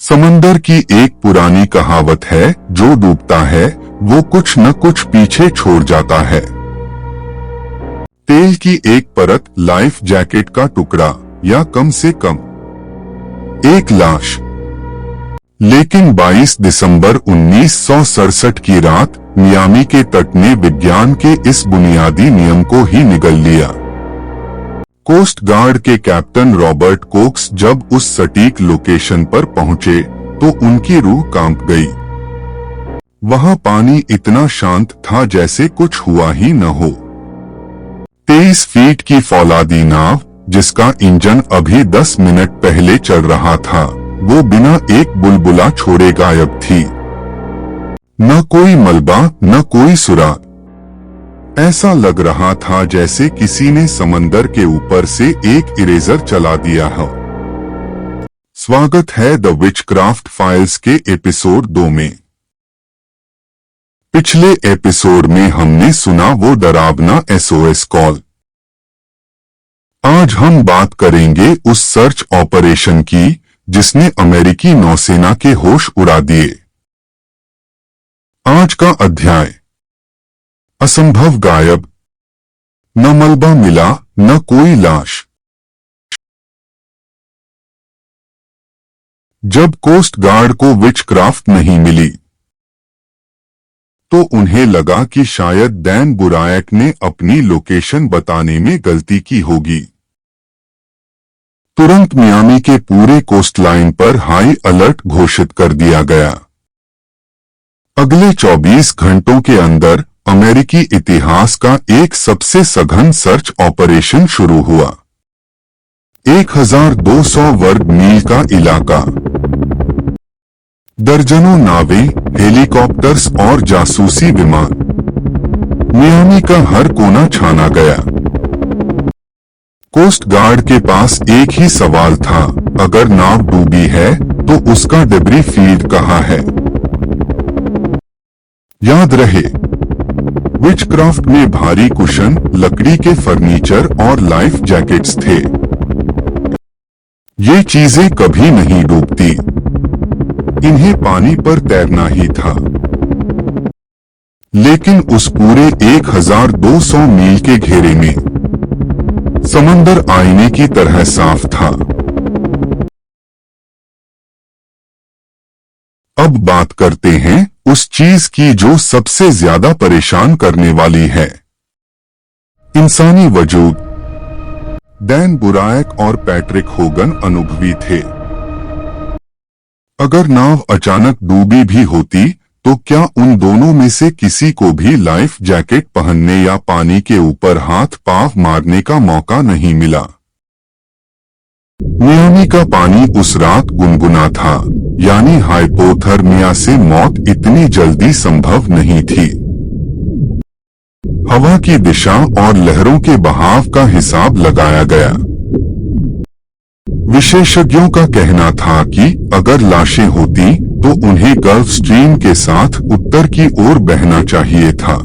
समंदर की एक पुरानी कहावत है, जो डूबता है वो कुछ न कुछ पीछे छोड़ जाता है। तेल की एक परत, लाइफ जैकेट का टुकड़ा या कम से कम एक लाश। लेकिन 22 दिसंबर 1967 की रात मियामी के तट ने विज्ञान के इस बुनियादी नियम को ही निगल लिया। कोस्ट गार्ड के कैप्टन रॉबर्ट कोक्स जब उस सटीक लोकेशन पर पहुंचे तो उनकी रूह कांप गई। वहां पानी इतना शांत था जैसे कुछ हुआ ही न हो। 23 फीट की फौलादी नाव, जिसका इंजन अभी 10 मिनट पहले चल रहा था, वो बिना एक बुलबुला छोड़े गायब थी। न कोई मलबा, न कोई सुराग। ऐसा लग रहा था जैसे किसी ने समंदर के ऊपर से एक इरेजर चला दिया हो। स्वागत है द विचक्राफ्ट फाइल्स के एपिसोड 2 में। पिछले एपिसोड में हमने सुना वो डरावना SOS कॉल। आज हम बात करेंगे उस सर्च ऑपरेशन की जिसने अमेरिकी नौसेना के होश उड़ा दिए। आज का अध्याय, असंभव गायब। न मलबा मिला, न कोई लाश। जब कोस्ट गार्ड को विचक्राफ्ट नहीं मिली तो उन्हें लगा कि शायद डैन बुरायक ने अपनी लोकेशन बताने में गलती की होगी। तुरंत मियामी के पूरे कोस्टलाइन पर हाई अलर्ट घोषित कर दिया गया। अगले 24 घंटों के अंदर अमेरिकी इतिहास का एक सबसे सघन सर्च ऑपरेशन शुरू हुआ। 1200 वर्ग मील का इलाका, दर्जनों नावें, हेलीकॉप्टर्स और जासूसी विमान। मियामी का हर कोना छाना गया। कोस्ट गार्ड के पास एक ही सवाल था, अगर नाव डूबी है तो उसका डेब्री फील्ड कहाँ है। याद रहे, विचक्राफ्ट में भारी कुशन, लकड़ी के फर्नीचर और लाइफ जैकेट्स थे। ये चीजें कभी नहीं डूबती, इन्हें पानी पर तैरना ही था। लेकिन उस पूरे 1200 मील के घेरे में समंदर आईने की तरह साफ था। अब बात करते हैं उस चीज की जो सबसे ज्यादा परेशान करने वाली है, इंसानी वजूद। डैन बुरायक और पैट्रिक होगन अनुभवी थे। अगर नाव अचानक डूबी भी होती तो क्या उन दोनों में से किसी को भी लाइफ जैकेट पहनने या पानी के ऊपर हाथ पांव मारने का मौका नहीं मिला। मियामी का पानी उस रात गुनगुना था, यानी हाइपोथर्मिया से मौत इतनी जल्दी संभव नहीं थी। हवा की दिशा और लहरों के बहाव का हिसाब लगाया गया। विशेषज्ञों का कहना था कि अगर लाशें होती तो उन्हें गल्फ स्ट्रीम के साथ उत्तर की ओर बहना चाहिए था।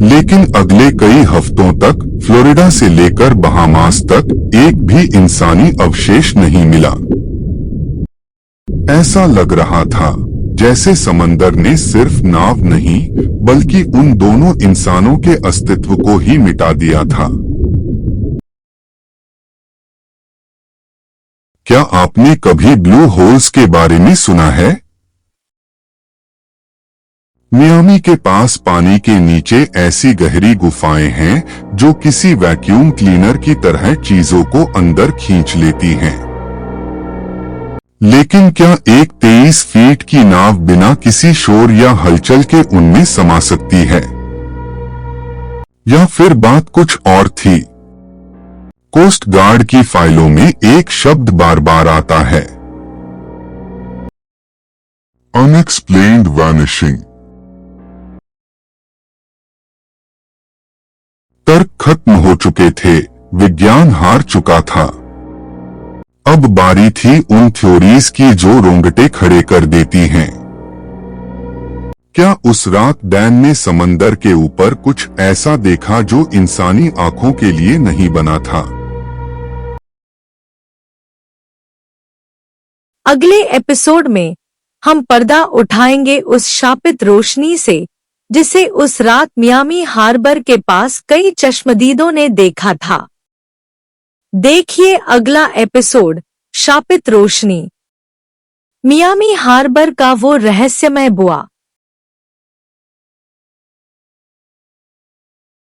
लेकिन अगले कई हफ्तों तक फ्लोरिडा से लेकर बहामास तक एक भी इंसानी अवशेष नहीं मिला। ऐसा लग रहा था जैसे समंदर ने सिर्फ नाव नहीं बल्कि उन दोनों इंसानों के अस्तित्व को ही मिटा दिया था। क्या आपने कभी ब्लू होल्स के बारे में सुना है? मियामी के पास पानी के नीचे ऐसी गहरी गुफाएं हैं जो किसी वैक्यूम क्लीनर की तरह चीजों को अंदर खींच लेती हैं। लेकिन क्या एक 23 फीट की नाव बिना किसी शोर या हलचल के उनमें समा सकती है? या फिर बात कुछ और थी? कोस्ट गार्ड की फाइलों में एक शब्द बार बार आता है, अनएक्सप्लेन्ड वैनिशिंग। तर्क खत्म हो चुके थे, विज्ञान हार चुका था। अब बारी थी उन थ्योरीज की जो रोंगटे खड़े कर देती हैं। क्या उस रात डैन ने समंदर के ऊपर कुछ ऐसा देखा जो इंसानी आंखों के लिए नहीं बना था? अगले एपिसोड में हम पर्दा उठाएंगे उस शापित रोशनी से जिसे उस रात मियामी हार्बर के पास कई चश्मदीदों ने देखा था। देखिए अगला एपिसोड, शापित रोशनी। मियामी हार्बर का वो रहस्यमय बुआ।